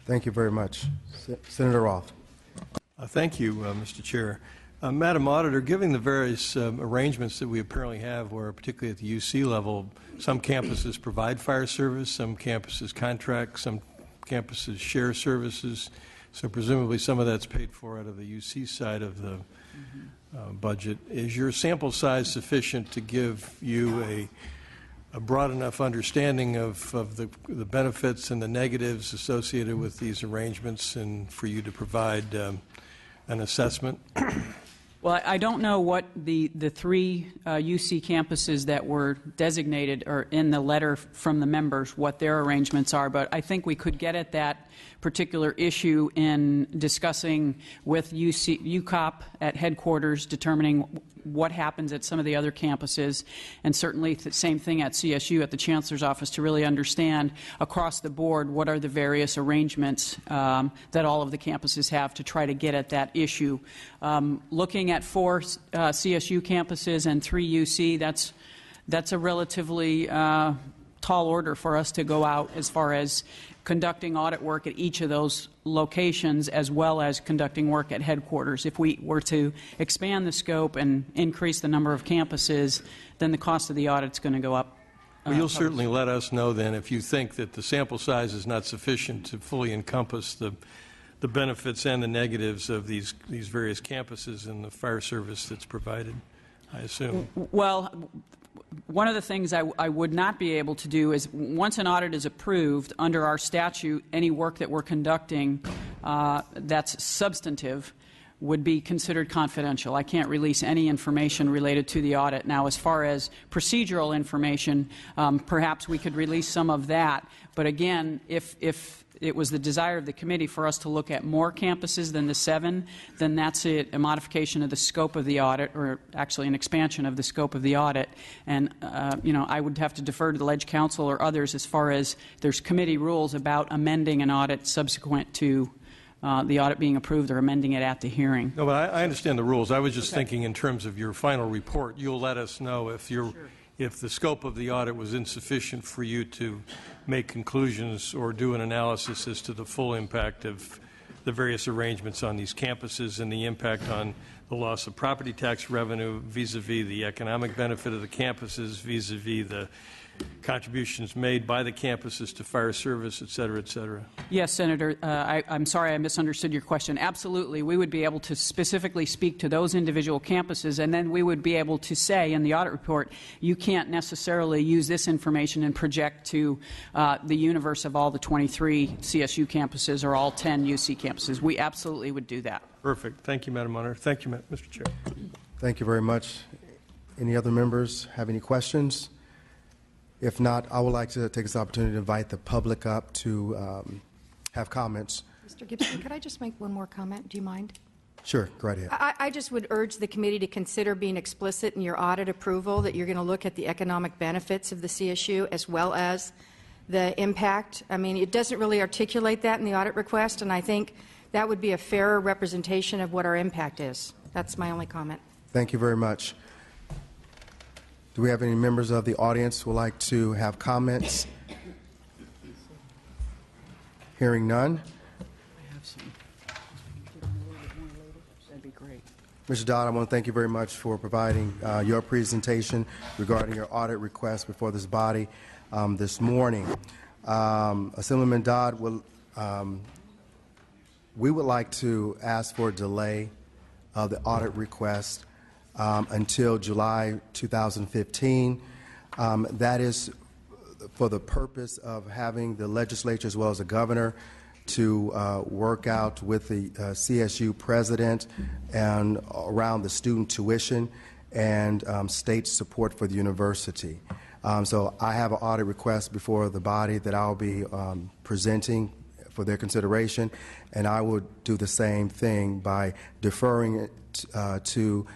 Thank you very much. Senator Roth. Thank you, Mr. Chair. Madam Auditor, given the various arrangements that we apparently have, where particularly at the UC level, some campuses provide fire service, some campuses contract, some campuses share services, so presumably some of that's paid for out of the UC side of the budget. Is your sample size sufficient to give you a broad enough understanding of the benefits and the negatives associated with these arrangements, and for you to provide an assessment? Well, I don't know what the three UC campuses that were designated or in the letter from the members, what their arrangements are, but I think we could get at that particular issue in discussing with UCOP at headquarters, determining what happens at some of the other campuses, and certainly the same thing at CSU at the Chancellor's office, to really understand across the board what are the various arrangements that all of the campuses have to try to get at that issue. Looking at 4 CSU campuses and 3 UC, that's a relatively tall order for us to go out as far as conducting audit work at each of those locations, as well as conducting work at headquarters. If we were to expand the scope and increase the number of campuses, then the cost of the audit is going to go up. Well, you'll certainly let us know then if you think that the sample size is not sufficient to fully encompass the benefits and the negatives of these various campuses and the fire service that's provided, I assume. Well, one of the things I would not be able to do is, once an audit is approved under our statute, any work that we're conducting that's substantive would be considered confidential. I can't release any information related to the audit. Now, as far as procedural information, perhaps we could release some of that. But again, if it was the desire of the committee for us to look at more campuses than the 7, then that's a modification of the scope of the audit, or actually an expansion of the scope of the audit. And you know, I would have to defer to the Ledge Council or others as far as there's committee rules about amending an audit subsequent to the audit being approved, or amending it at the hearing. No, but I understand the rules. I was just thinking in terms of your final report, you'll let us know if you're. Sure. If the scope of the audit was insufficient for you to make conclusions or do an analysis as to the full impact of the various arrangements on these campuses and the impact on the loss of property tax revenue vis-a-vis the economic benefit of the campuses, vis-a-vis the contributions made by the campuses to fire service, et cetera, et cetera. Yes, Senator. I'm sorry I misunderstood your question. Absolutely. We would be able to specifically speak to those individual campuses, and then we would be able to say in the audit report, you can't necessarily use this information and project to the universe of all the 23 CSU campuses or all 10 UC campuses. We absolutely would do that. Perfect. Thank you, Madam Auditor. Thank you, Mr. Chair. Thank you very much. Any other members have any questions? If not, I would like to take this opportunity to invite the public up to have comments. Mr. Gibson, could I just make one more comment? Do you mind? Sure, go right ahead. I just would urge the committee to consider being explicit in your audit approval that you're going to look at the economic benefits of the CSU as well as the impact. I mean, it doesn't really articulate that in the audit request, and I think that would be a fairer representation of what our impact is. That's my only comment. Thank you very much. Do we have any members of the audience who would like to have comments? Hearing none. I have some. That'd be great. Mr. Dodd, I want to thank you very much for providing your presentation regarding your audit request before this body this morning. Assemblyman Dodd, we would like to ask for a delay of the audit request until July 2015. That is for the purpose of having the legislature as well as the governor to work out with the CSU president and around the student tuition and state support for the university. So I have an audit request before the body that I'll be presenting for their consideration, and I would do the same thing by deferring it to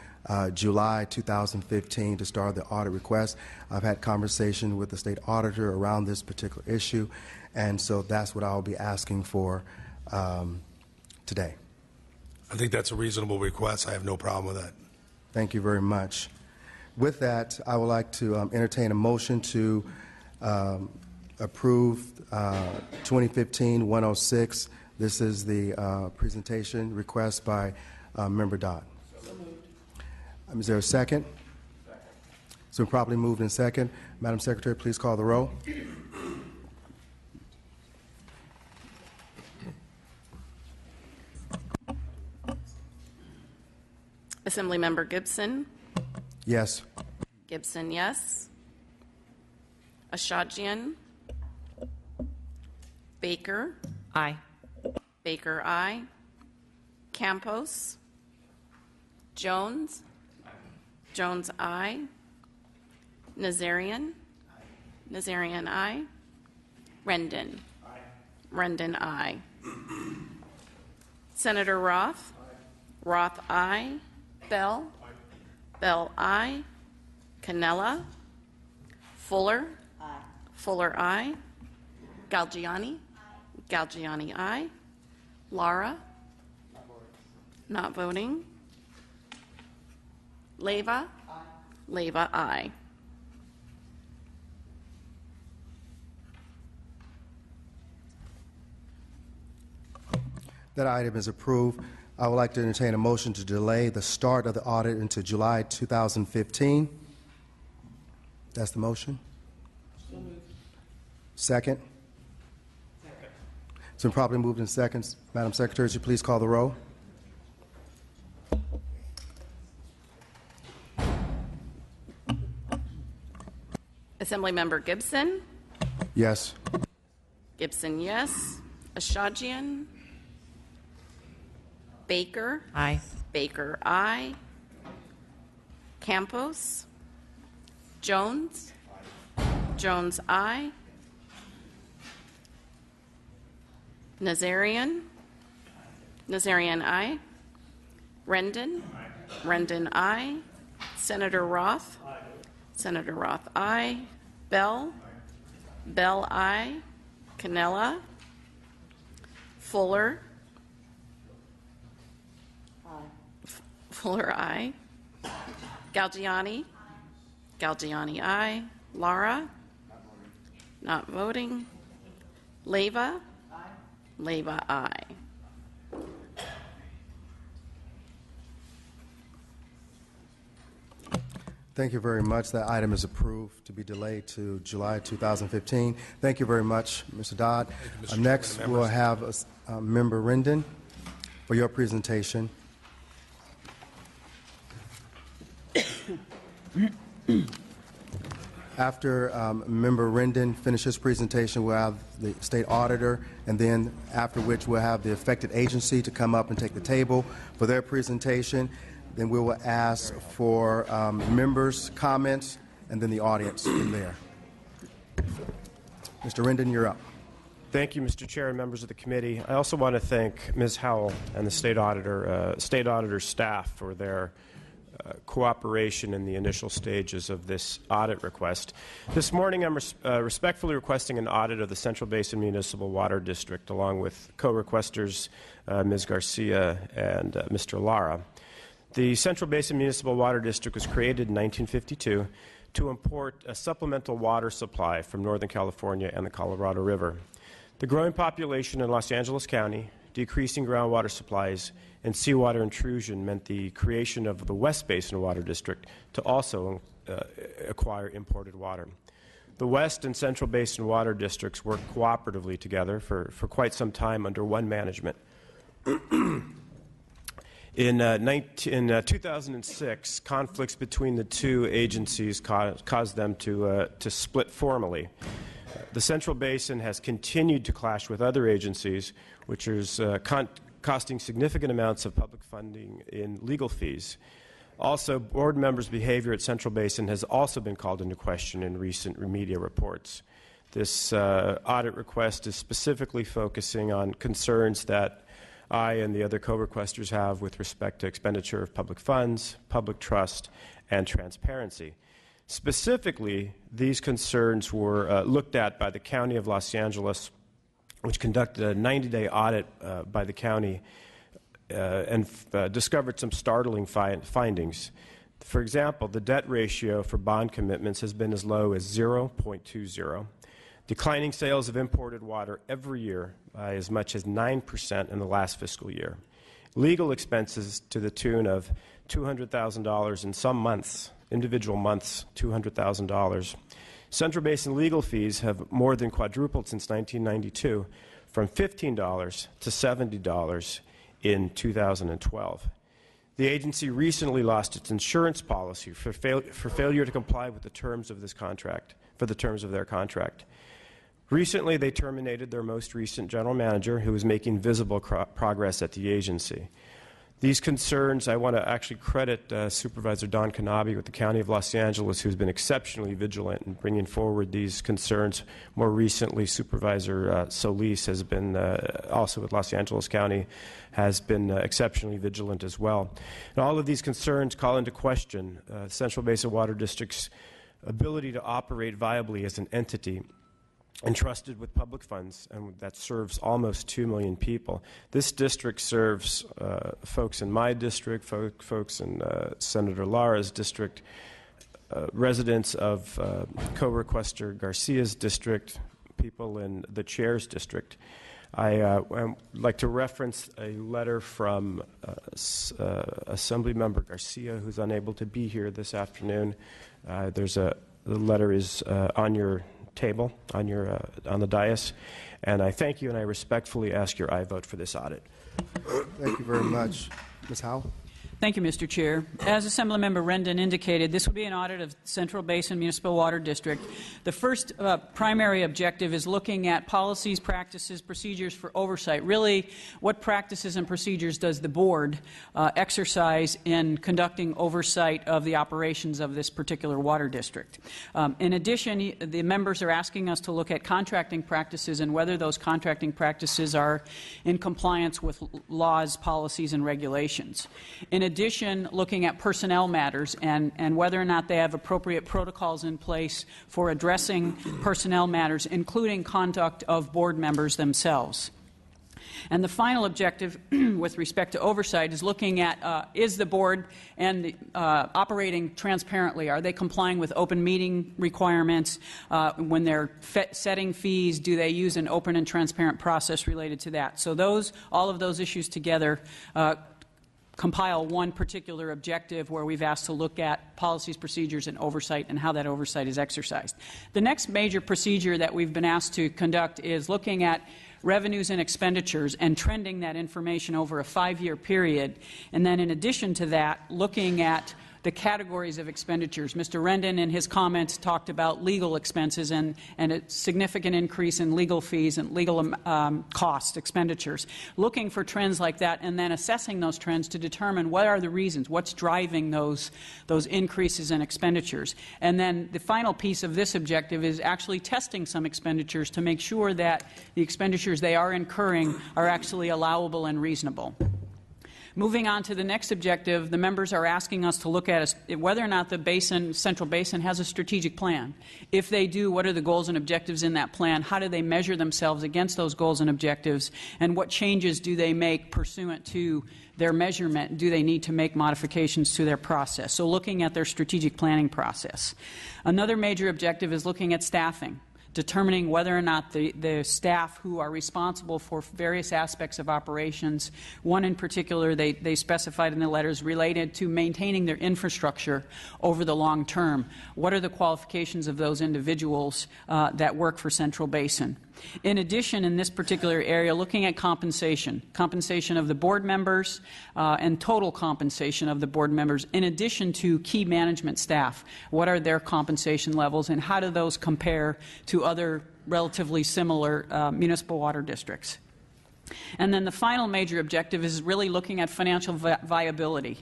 July 2015 to start the audit request. I've had conversation with the state auditor around this particular issue, and so that's what I'll be asking for today. I think that's a reasonable request. I have no problem with that. Thank you very much. With that, I would like to entertain a motion to approve 2015-106, This is the presentation request by Member Dodd. Is there a second? So properly moved in second. Madam Secretary, please call the roll. Assemblymember Gibson. Yes. Gibson, yes. Ashajian. Baker. Aye. Baker, aye. Campos. Jones. Jones, aye. Nazarian. Nazarian, aye. Rendon. Rendon, aye. Senator Roth. Roth, aye. Bell. Bell, aye. Cannella. Fuller. Fuller, aye. Galgiani. Galgiani, aye. Lara. Not voting. Leyva. Leyva, aye. That item is approved. I would like to entertain a motion to delay the start of the audit into July 2015. That's the motion. Second? It's been properly moved in seconds. Madam Secretary, would you please call the roll? Assemblymember Gibson. Yes. Gibson, yes. Ashajian. Baker. Aye. Baker, aye. Campos. Jones. Jones, aye. Nazarian. Nazarian, aye. Rendon. Rendon, aye. Senator Roth. Senator Roth, aye. Bell. Bell, aye. Cannella. Fuller. Fuller, aye. Galgiani. Galgiani, aye. Lara. Not voting. Leyva. Leyva, aye. Thank you very much. That item is approved to be delayed to July 2015. Thank you very much, Mr. Dodd. Mr. Next, Chairman, we'll have Member Rendon for your presentation. After Member Rendon finishes presentation, we'll have the State Auditor, and then after which we'll have the affected agency to come up and take the table for their presentation. Then we will ask for members' comments, and then the audience from there. Mr. Rendon, you're up. Thank you, Mr. Chair and members of the committee. I also want to thank Ms. Howell and the State Auditor's staff for their cooperation in the initial stages of this audit request. This morning, I'm respectfully requesting an audit of the Central Basin Municipal Water District, along with co-requesters Ms. Garcia and Mr. Lara. The Central Basin Municipal Water District was created in 1952 to import a supplemental water supply from Northern California and the Colorado River. The growing population in Los Angeles County, decreasing groundwater supplies, and seawater intrusion meant the creation of the West Basin Water District to also acquire imported water. The West and Central Basin Water Districts worked cooperatively together for quite some time under one management. In 2006, conflicts between the two agencies caused them to split formally. The Central Basin has continued to clash with other agencies, which is costing significant amounts of public funding in legal fees. Also, board members' behavior at Central Basin has also been called into question in recent media reports. This audit request is specifically focusing on concerns that I and the other co-requesters have with respect to expenditure of public funds, public trust, and transparency. Specifically, these concerns were looked at by the County of Los Angeles, which conducted a 90-day audit by the county and discovered some startling findings. For example, the debt ratio for bond commitments has been as low as 0.20. declining sales of imported water every year by as much as 9% in the last fiscal year, legal expenses to the tune of $200,000 in some months, individual months, $200,000. Central Basin legal fees have more than quadrupled since 1992, from $15 to $70 in 2012. The agency recently lost its insurance policy for failure to comply with the terms of this contract, for the terms of their contract. Recently, they terminated their most recent general manager, who was making visible progress at the agency. These concerns, I want to actually credit Supervisor Don Kanabe with the County of Los Angeles, who's been exceptionally vigilant in bringing forward these concerns. More recently, Supervisor Solis has been, also with Los Angeles County, has been exceptionally vigilant as well. And all of these concerns call into question Central Basin Water District's ability to operate viably as an entity entrusted with public funds, and that serves almost 2 million people. This district serves folks in my district, folks in Senator Lara's district, residents of co-requester Garcia's district, people in the chair's district. I would like to reference a letter from Assemblymember Garcia, who's unable to be here this afternoon. The letter is on your table, on the dais, and I thank you and I respectfully ask your aye vote for this audit. Thank you very much. Ms. Howell? Thank you, Mr. Chair. As Assemblymember Rendon indicated, this will be an audit of Central Basin Municipal Water District. The first primary objective is looking at policies, practices, procedures for oversight. Really, what practices and procedures does the board exercise in conducting oversight of the operations of this particular water district? In addition, the members are asking us to look at contracting practices and whether those contracting practices are in compliance with laws, policies, and regulations. In addition, looking at personnel matters and whether or not they have appropriate protocols in place for addressing personnel matters, including conduct of board members themselves. And the final objective with respect to oversight is looking at is the board and operating transparently? Are they complying with open meeting requirements? When they're setting fees, do they use an open and transparent process related to that? So all of those issues together compile one particular objective where we've asked to look at policies, procedures, and oversight and how that oversight is exercised. The next major procedure that we've been asked to conduct is looking at revenues and expenditures and trending that information over a 5-year period. And then in addition to that, looking at the categories of expenditures. Mr. Rendon in his comments talked about legal expenses and a significant increase in legal fees and legal cost expenditures. Looking for trends like that and then assessing those trends to determine what are the reasons, what's driving those increases in expenditures. And then the final piece of this objective is actually testing some expenditures to make sure that the expenditures they are incurring are actually allowable and reasonable. Moving on to the next objective, the members are asking us to look at whether or not the Central Basin has a strategic plan. If they do, what are the goals and objectives in that plan? How do they measure themselves against those goals and objectives? And what changes do they make pursuant to their measurement? Do they need to make modifications to their process? So looking at their strategic planning process. Another major objective is looking at staffing, determining whether or not the staff who are responsible for various aspects of operations, one in particular they specified in the letters related to maintaining their infrastructure over the long term. What are the qualifications of those individuals that work for Central Basin? In addition, in this particular area, looking at compensation of the board members and total compensation of the board members, in addition to key management staff. What are their compensation levels and how do those compare to other relatively similar municipal water districts? And then the final major objective is really looking at financial viability.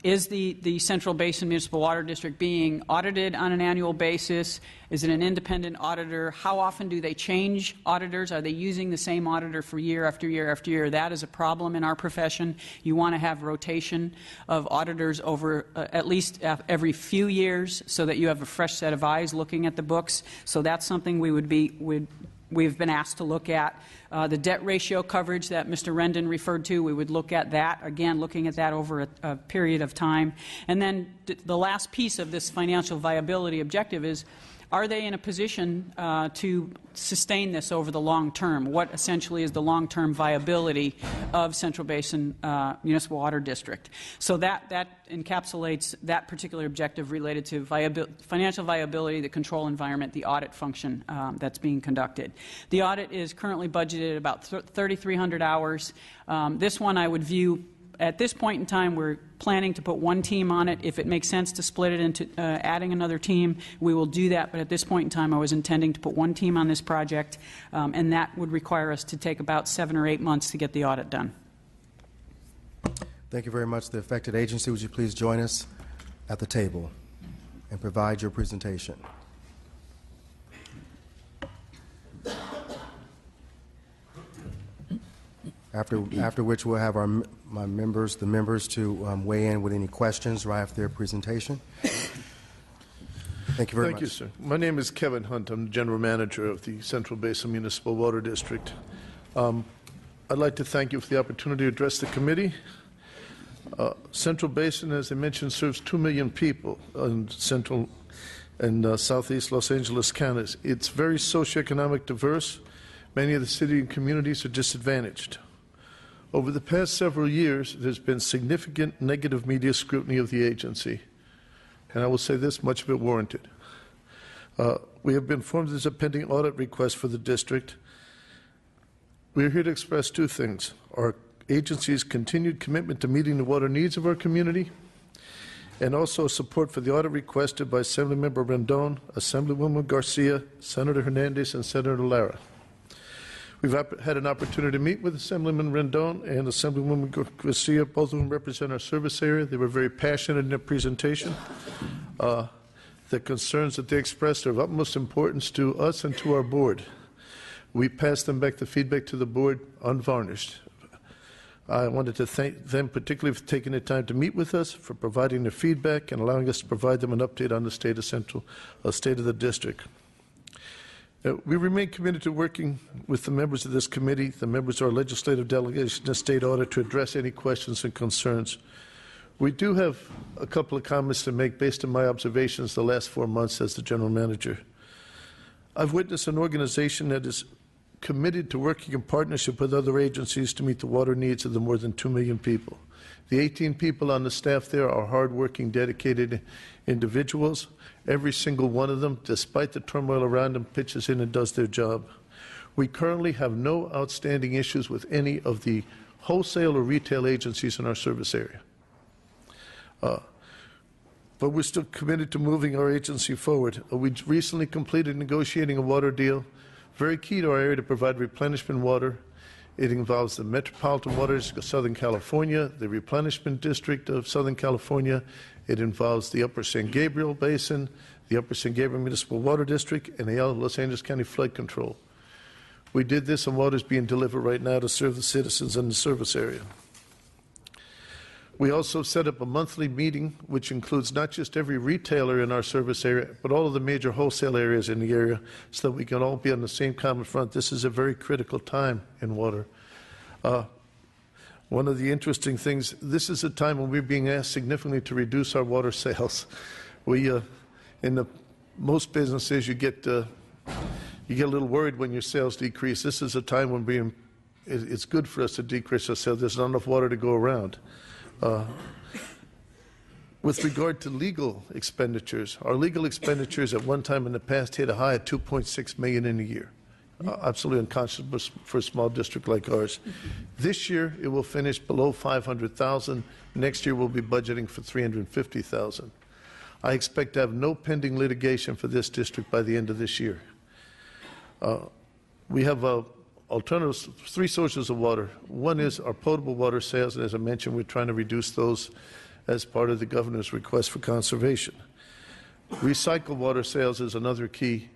Is the Central Basin Municipal Water District being audited on an annual basis? Is it an independent auditor? How often do they change auditors? Are they using the same auditor for year after year after year? That is a problem in our profession. You want to have rotation of auditors over at least every few years so that you have a fresh set of eyes looking at the books. So that's something we've been asked to look at. The debt ratio coverage that Mr. Rendon referred to, we would look at that, again, looking at that over a period of time. And then the last piece of this financial viability objective is are they in a position to sustain this over the long term? What essentially is the long-term viability of Central Basin Municipal Water District? So that encapsulates that particular objective related to financial viability, the control environment, the audit function that's being conducted. The audit is currently budgeted at about 3,300 hours. This one I would view, at this point in time, we're planning to put one team on it. If it makes sense to split it into adding another team, we will do that. But at this point in time, I was intending to put one team on this project, and that would require us to take about 7 or 8 months to get the audit done. Thank you very much. The affected agency, would you please join us at the table and provide your presentation? After which we'll have the members to weigh in with any questions right after their presentation. Thank you very much. Thank you, sir. My name is Kevin Hunt. I'm the General Manager of the Central Basin Municipal Water District. I'd like to thank you for the opportunity to address the committee. Central Basin, as I mentioned, serves 2 million people in central and southeast Los Angeles counties. It's very socioeconomic diverse. Many of the city and communities are disadvantaged. Over the past several years, there's been significant negative media scrutiny of the agency, and I will say this, much of it warranted. We have been informed there's a pending audit request for the district. We are here to express two things: our agency's continued commitment to meeting the water needs of our community, and also support for the audit requested by Assemblymember Rendon, Assemblywoman Garcia, Senator Hernandez, and Senator Lara. We've had an opportunity to meet with Assemblyman Rendon and Assemblywoman Garcia. Both of them represent our service area. They were very passionate in their presentation. The concerns that they expressed are of utmost importance to us and to our board. We passed them back the feedback to the board unvarnished. I wanted to thank them particularly for taking the time to meet with us, for providing their feedback and allowing us to provide them an update on the state of the district. We remain committed to working with the members of this committee, the members of our legislative delegation and state audit, to address any questions and concerns. We do have a couple of comments to make based on my observations the last 4 months as the general manager. I've witnessed an organization that is committed to working in partnership with other agencies to meet the water needs of the more than 2 million people. The 18 people on the staff there are hardworking, dedicated individuals. Every single one of them, despite the turmoil around them, pitches in and does their job. We currently have no outstanding issues with any of the wholesale or retail agencies in our service area. But we're still committed to moving our agency forward. We recently completed negotiating a water deal, very key to our area to provide replenishment water. It involves the Metropolitan Water District of Southern California, the Replenishment District of Southern California. It involves the Upper San Gabriel Basin, the Upper San Gabriel Municipal Water District, and the Los Angeles County Flood Control. We did this, and water is being delivered right now to serve the citizens in the service area. We also set up a monthly meeting, which includes not just every retailer in our service area, but all of the major wholesale areas in the area, so that we can all be on the same common front. This is a very critical time in water. One of the interesting things, this is a time when we're being asked significantly to reduce our water sales. In most businesses, you get a little worried when your sales decrease. This is a time when it's good for us to decrease our sales. There's not enough water to go around. With regard to legal expenditures, our legal expenditures at one time in the past hit a high of $2.6 million in a year. Absolutely unconscionable for a small district like ours. This year, it will finish below $500,000. Next year, we'll be budgeting for $350,000. I expect to have no pending litigation for this district by the end of this year. We have alternatives, 3 sources of water. One is our potable water sales, and as I mentioned, we're trying to reduce those as part of the governor's request for conservation. Recycled water sales is another key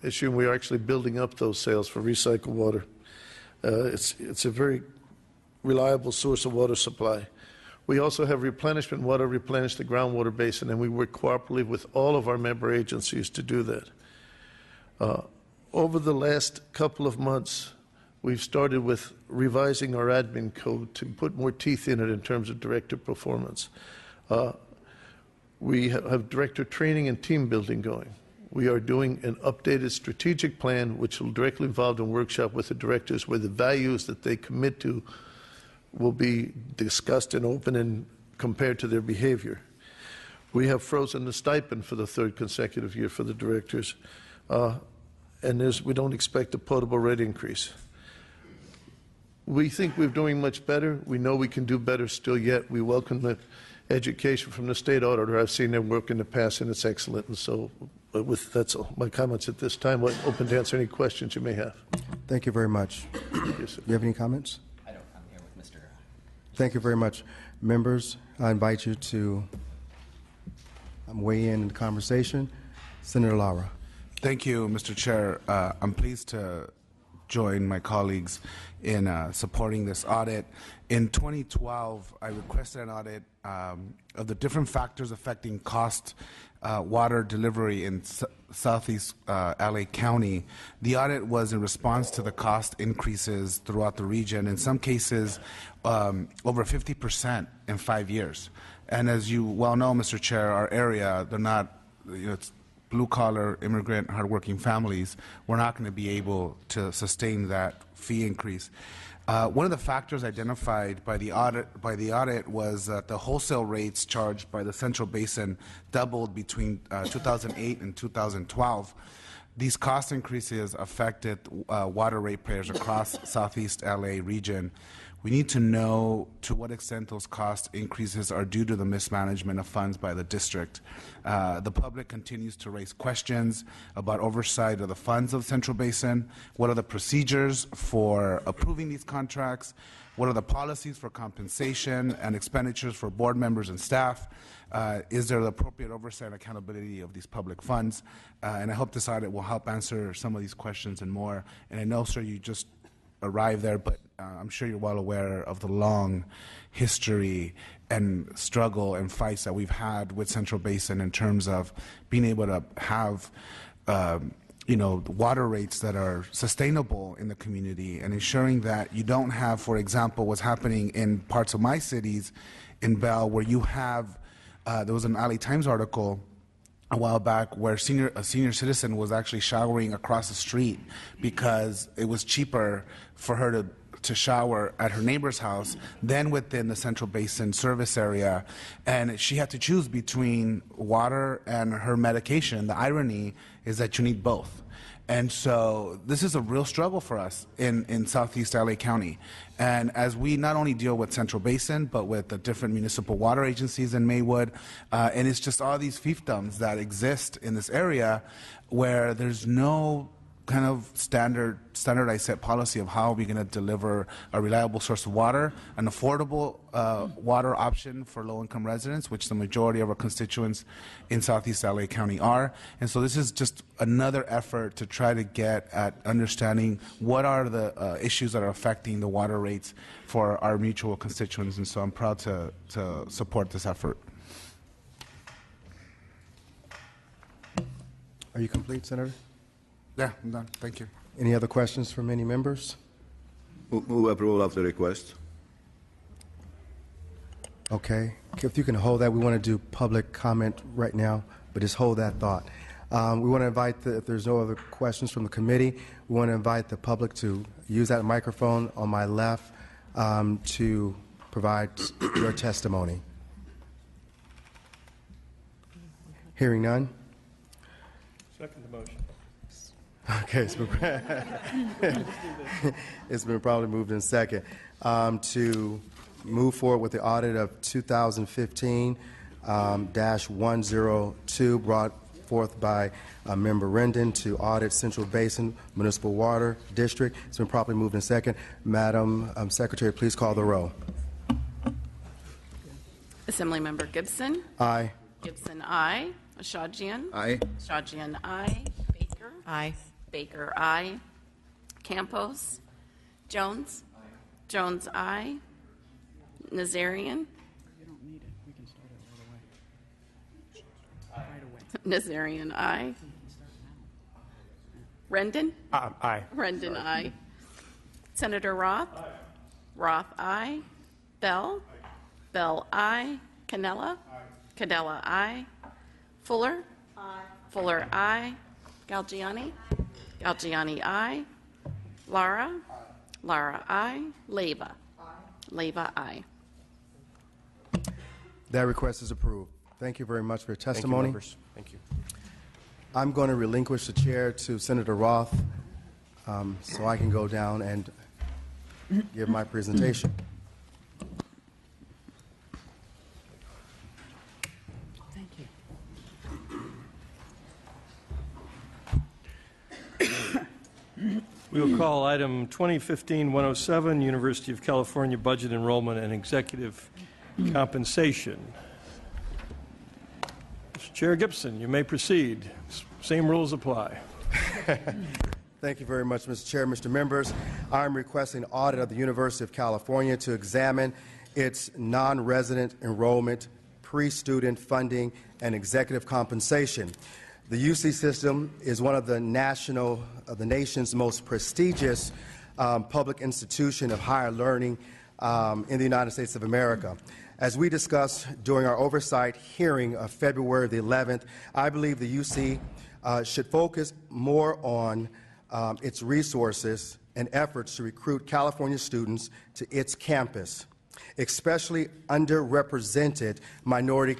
issue, and we are actually building up those sales for recycled water. It's a very reliable source of water supply. We also have replenishment water, replenish the groundwater basin, and we work cooperatively with all of our member agencies to do that. Over the last couple of months, we've started with revising our admin code to put more teeth in it in terms of director performance. We have director training and team building going. We are doing an updated strategic plan, which will directly involve a workshop with the directors where the values that they commit to will be discussed and open and compared to their behavior. We have frozen the stipend for the third consecutive year for the directors, and we don't expect a potable rate increase. We think we're doing much better. We know we can do better still yet. We welcome the education from the state auditor. I've seen their work in the past, and it's excellent. And so that's all my comments at this time. We're open to answer any questions you may have. Thank you very much. Yes, sir. Do you have any comments? I don't. I'm here with Mr. Thank you very much. Members, I invite you to weigh in the conversation. Senator Lara. Thank you, Mr. Chair. I'm pleased to join my colleagues in supporting this audit. In 2012, I requested an audit of the different factors affecting cost water delivery in Southeast LA County. The audit was in response to the cost increases throughout the region, in some cases over 50% in 5 years. And as you well know, Mr. Chair, our area, they're not, it's blue-collar, immigrant, hardworking families. We're not going to be able to sustain that fee increase. One of the factors identified by the audit was that the wholesale rates charged by the Central Basin doubled between 2008 and 2012. These cost increases affected water ratepayers across Southeast LA region. We need to know to what extent those cost increases are due to the mismanagement of funds by the district. The public continues to raise questions about oversight of the funds of Central Basin. What are the procedures for approving these contracts? What are the policies for compensation and expenditures for board members and staff? Is there the appropriate oversight and accountability of these public funds? And I hope this audit will help answer some of these questions and more. And I know, sir, you just arrived there, but I'm sure you're well aware of the long history and struggle and fights that we've had with Central Basin in terms of being able to have water rates that are sustainable in the community and ensuring that you don't have, for example, what's happening in parts of my cities in Bell where you have, there was an LA Times article a while back where a senior citizen was actually showering across the street because it was cheaper for her to shower at her neighbor's house than within the Central Basin service area, and she had to choose between water and her medication. The irony is that you need both. And so this is a real struggle for us in Southeast LA County. And as we not only deal with Central Basin, but with the different municipal water agencies in Maywood, and it's just all these fiefdoms that exist in this area where there's no kind of standardized set policy of how we're going to deliver a reliable source of water, an affordable water option for low-income residents, which the majority of our constituents in Southeast LA County are. And so this is just another effort to try to get at understanding what are the issues that are affecting the water rates for our mutual constituents. And so I'm proud to support this effort. Are you complete, Senator? Yeah, I'm done. Thank you. Any other questions from any members? Move approval of the request. Okay. If you can hold that, we want to do public comment right now, but just hold that thought. We want to invite, if there's no other questions from the committee, we want to invite the public to use that microphone on my left to provide your testimony. Hearing none? Second the motion. Okay, it's been probably moved in second to move forward with the audit of 2015-102 brought forth by Member Rendon to audit Central Basin Municipal Water District. It's been properly moved in second. Madam Secretary, please call the roll. Assemblymember Gibson. Aye. Gibson, aye. Ashajian. Aye. Ashajian, aye. Baker. Aye. Baker, aye. Campos. Jones. Jones, aye. Nazarian. You don't need it. We can start it right away. Nazarian, aye. Rendon. Aye. Rendon, aye. Senator Roth. Roth, aye. Bell. Bell, aye. Cannella. Cannella, aye. Fuller. Fuller, aye. Galgiani? Galgiani, aye. Lara? Lara, aye. Leyva? Leyva, aye. That request is approved. Thank you very much for your Thank you, testimony. members. Thank you. I'm going to relinquish the chair to Senator Roth so I can go down and give my presentation. Thank you. We will call item 2015-107, University of California Budget Enrollment and Executive Compensation. Mr. Chair Gibson, you may proceed. Same rules apply. Thank you very much, Mr. Chair. Mr. Members, I'm requesting audit of the University of California to examine its non-resident enrollment, pre-student funding, and executive compensation. The UC system is one of the nation's most prestigious public institution of higher learning in the United States of America. As we discussed during our oversight hearing of February the 11th, I believe the UC should focus more on its resources and efforts to recruit California students to its campus, especially underrepresented minority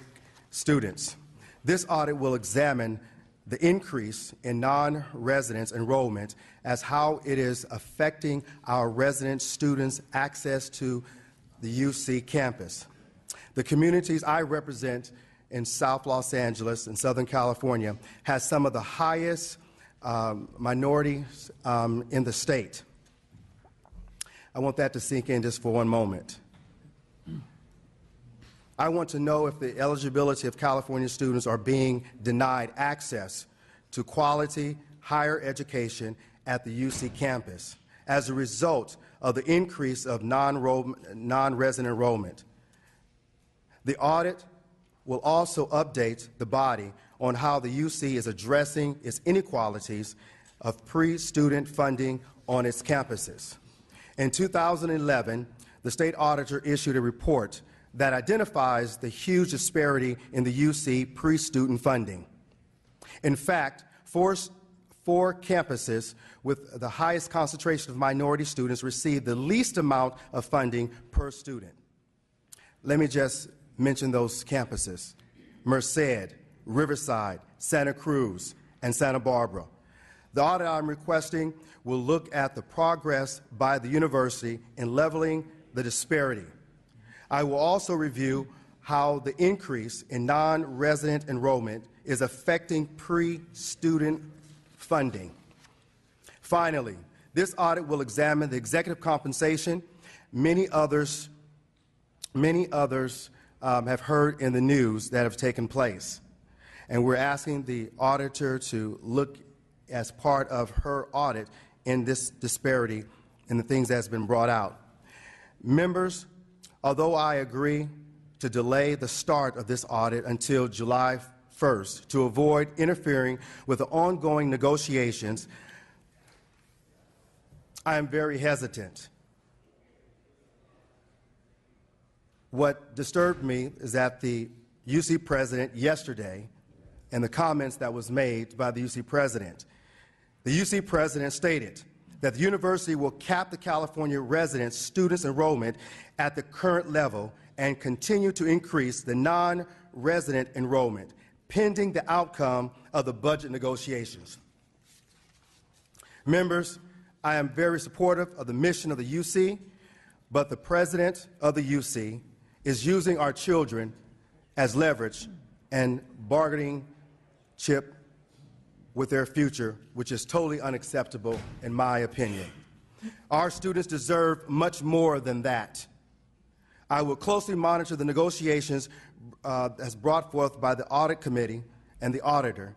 students. This audit will examine the increase in non-residents enrollment as how it is affecting our resident students' access to the UC campus. The communities I represent in South Los Angeles and Southern California has some of the highest minorities in the state. I want that to sink in just for one moment. I want to know if the eligibility of California students are being denied access to quality higher education at the UC campus as a result of the increase of non-resident enrollment. The audit will also update the body on how the UC is addressing its inequalities of pre-student funding on its campuses. In 2011, the state auditor issued a report that identifies the huge disparity in the UC pre-student funding. In fact, four campuses with the highest concentration of minority students receive the least amount of funding per student. Let me just mention those campuses: Merced, Riverside, Santa Cruz, and Santa Barbara. The audit I'm requesting will look at the progress by the university in leveling the disparity. I will also review how the increase in non-resident enrollment is affecting pre-student funding. Finally, this audit will examine the executive compensation. Many others have heard in the news that have taken place. And we're asking the auditor to look as part of her audit in this disparity in the things that's been brought out. Members, although I agree to delay the start of this audit until July 1st to avoid interfering with the ongoing negotiations, I am very hesitant. What disturbed me is that the UC president yesterday and the comments that was made by the UC president. The UC president stated that the university will cap the California resident students' enrollment at the current level and continue to increase the non-resident enrollment, pending the outcome of the budget negotiations. Members, I am very supportive of the mission of the UC, but the president of the UC is using our children as leverage and bargaining chip with their future, which is totally unacceptable in my opinion. Our students deserve much more than that. I will closely monitor the negotiations as brought forth by the audit committee and the auditor,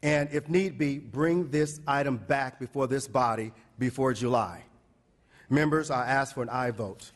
and if need be, bring this item back before this body before July. Members, I ask for an aye vote.